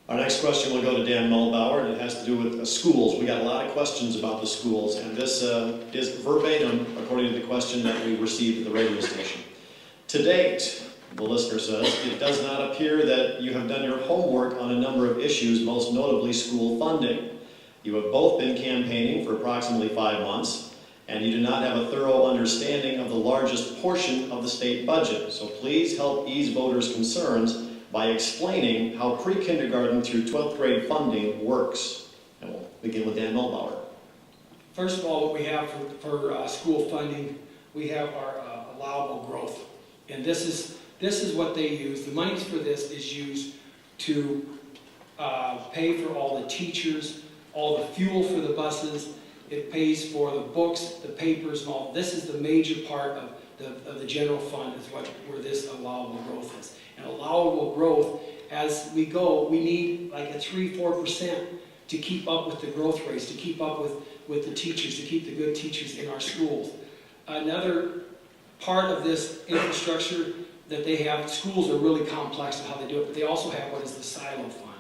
Our next question will go to Dan Mulbauer, and it has to do with schools. We got a lot of questions about the schools, and this is verbatim according to the question that we received at the radio station. To date, the listener says, it does not appear that you have done your homework on a number of issues, most notably school funding. You have both been campaigning for approximately 5 months, and you do not have a thorough understanding of the largest portion of the state budget. So please help ease voters' concerns by explaining how pre-kindergarten through 12th grade funding works. And we'll begin with Dan Mulbauer. First of all, what we have for school funding, we have our allowable growth. And this is what they use. The money for this is used to pay for all the teachers, all the fuel for the buses. It pays for the books, the papers, and all. This is the major part of the general fund, is where this allowable growth is. And allowable growth, as we go, we need like a 3-4% to keep up with the growth rates, to keep up with the teachers, to keep the good teachers in our schools. Another part of this infrastructure that they have, schools are really complex in how they do it, but they also have what is the silo fund.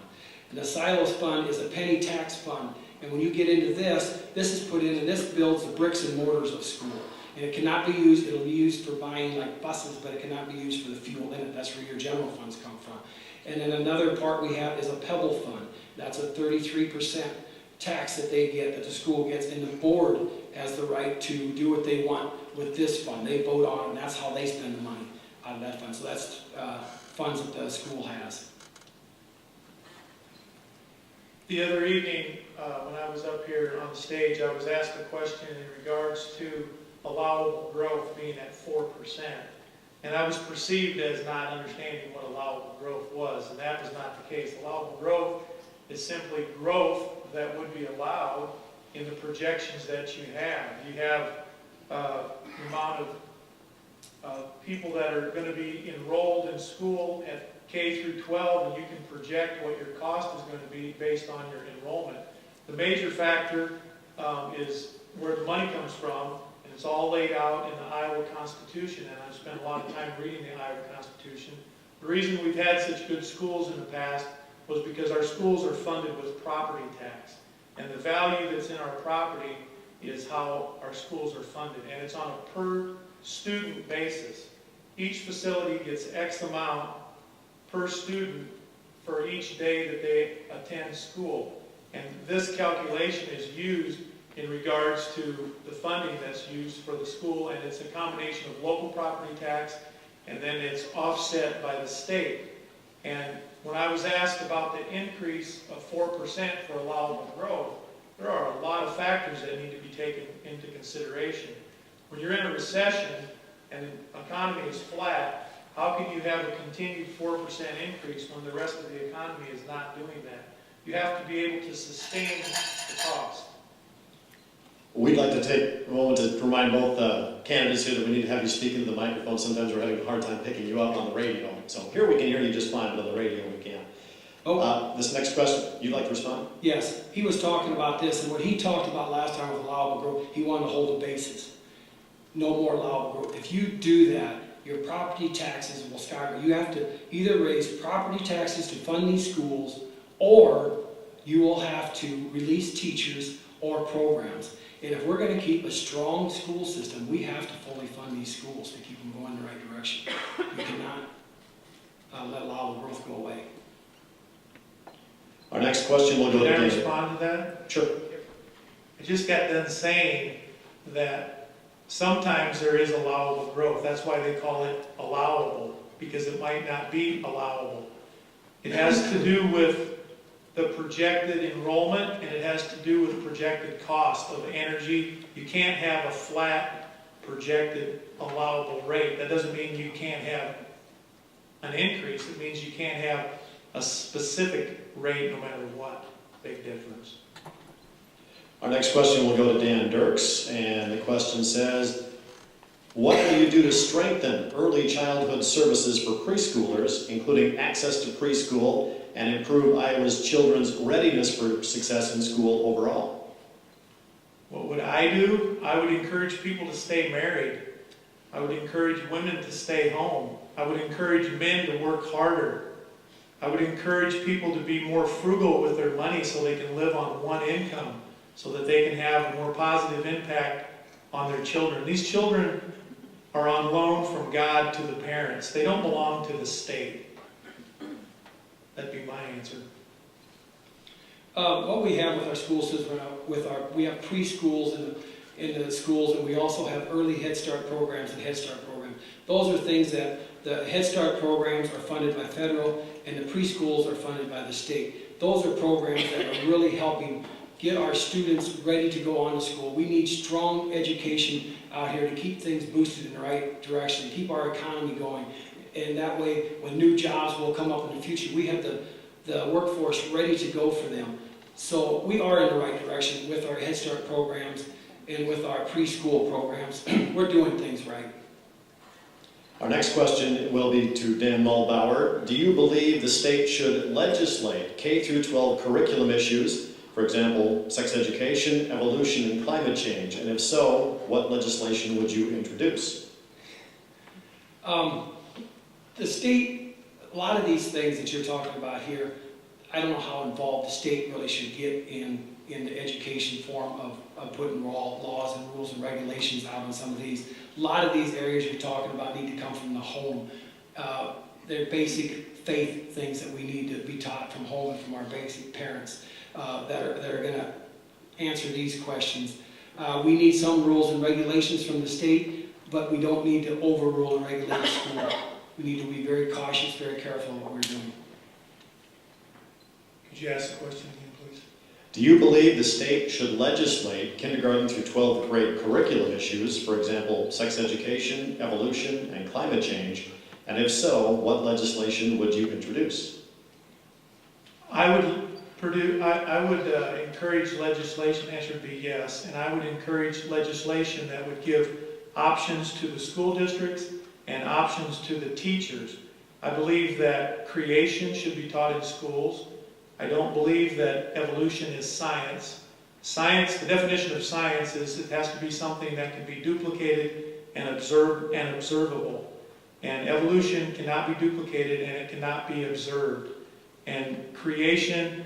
And the silos fund is a penny tax fund. And when you get into this is put in, and this builds the bricks and mortars of school. And it cannot be used, it'll be used for buying like buses, but it cannot be used for the fuel in it. That's where your general funds come from. And then another part we have is a pebble fund. That's a 33% tax that they get, that the school gets, and the board has the right to do what they want with this fund. They vote on it, and that's how they spend the money out of that fund. So that's funds that the school has. The other evening, when I was up here on the stage, I was asked a question in regards to allowable growth being at 4%. And I was perceived as not understanding what allowable growth was, and that was not the case. Allowable growth is simply growth that would be allowed in the projections that you have. You have the amount of people that are going to be enrolled in school at K through 12, and you can project what your cost is going to be based on your enrollment. The major factor is where the money comes from, and it's all laid out in the Iowa Constitution, and I've spent a lot of time reading the Iowa Constitution. The reason we've had such good schools in the past was because our schools are funded with property tax, and the value that's in our property is how our schools are funded, and it's on a per student basis. Each facility gets X amount per student for each day that they attend school. And this calculation is used in regards to the funding that's used for the school, and it's a combination of local property tax, and then it's offset by the state. And when I was asked about the increase of 4% for allowable growth, there are a lot of factors that need to be taken into consideration. When you're in a recession and the economy is flat, how can you have a continued 4% increase when the rest of the economy is not doing that? You have to be able to sustain the cost. We'd like to take a moment to remind both candidates here that we need to have you speak into the microphone. Sometimes we're having a hard time picking you up on the radio. So here we can hear you just fine, but on the radio we can't. This next question, you'd like to respond? Yes, he was talking about this, and what he talked about last time with allowable growth, he wanted to hold the basis. No more allowable growth. If you do that, your property taxes will skyrocket. You have to either raise property taxes to fund these schools, or you will have to release teachers or programs. And if we're going to keep a strong school system, we have to fully fund these schools to keep them going in the right direction. We cannot let allowable growth go away. Our next question will go to Can I David. respond to that? Sure. I just got done saying that sometimes there is allowable growth. That's why they call it allowable, because it might not be allowable. It has to do with the projected enrollment, and it has to do with the projected cost of energy. You can't have a flat projected allowable rate. That doesn't mean you can't have an increase. It means you can't have a specific rate no matter what. Big difference. Our next question will go to Dan Dirks, and the question says, what will you do to strengthen early childhood services for preschoolers, including access to preschool, and improve Iowa's children's readiness for success in school overall? What would I do? I would encourage people to stay married. I would encourage women to stay home. I would encourage men to work harder. I would encourage people to be more frugal with their money so they can live on one income, so that they can have a more positive impact on their children. These children are on loan from God to the parents. They don't belong to the state. That'd be my answer. What we have with our school system, we have preschools in the schools, and we also have early Head Start programs and Head Start programs. Those are things that the Head Start programs are funded by federal, and the preschools are funded by the state. Those are programs that are really helping get our students ready to go on to school. We need strong education out here to keep things boosted in the right direction, keep our economy going. And that way, when new jobs will come up in the future, we have the workforce ready to go for them. So we are in the right direction with our Head Start programs and with our preschool programs. We're doing things right. Our next question will be to Dan Mulbauer. Do you believe the state should legislate K through 12 curriculum issues, for example, sex education, evolution, and climate change? And if so, what legislation would you introduce? The state, a lot of these things that you're talking about here, I don't know how involved the state really should get in the education form of putting laws and rules and regulations out on some of these. A lot of these areas you're talking about need to come from the home. They're basic faith things that we need to be taught from home and from our basic parents that are going to answer these questions. We need some rules and regulations from the state, but we don't need to overrule and regulate the school. We need to be very cautious, very careful in what we're doing. Could you ask the question again, please? Do you believe the state should legislate kindergarten through 12th grade curriculum issues, for example, sex education, evolution, and climate change? And if so, what legislation would you introduce? I would encourage legislation. The answer would be yes, and I would encourage legislation that would give options to the school districts and options to the teachers. I believe that creation should be taught in schools. I don't believe that evolution is science. Science, the definition of science is it has to be something that can be duplicated and observed and observable. And evolution cannot be duplicated and it cannot be observed. And creation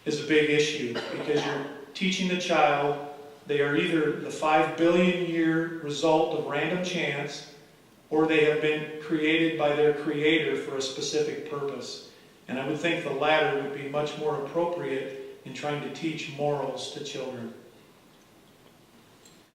is a big issue because you're teaching the child they are either the 5 billion year result of random chance, or they have been created by their creator for a specific purpose. And I would think the latter would be much more appropriate in trying to teach morals to children.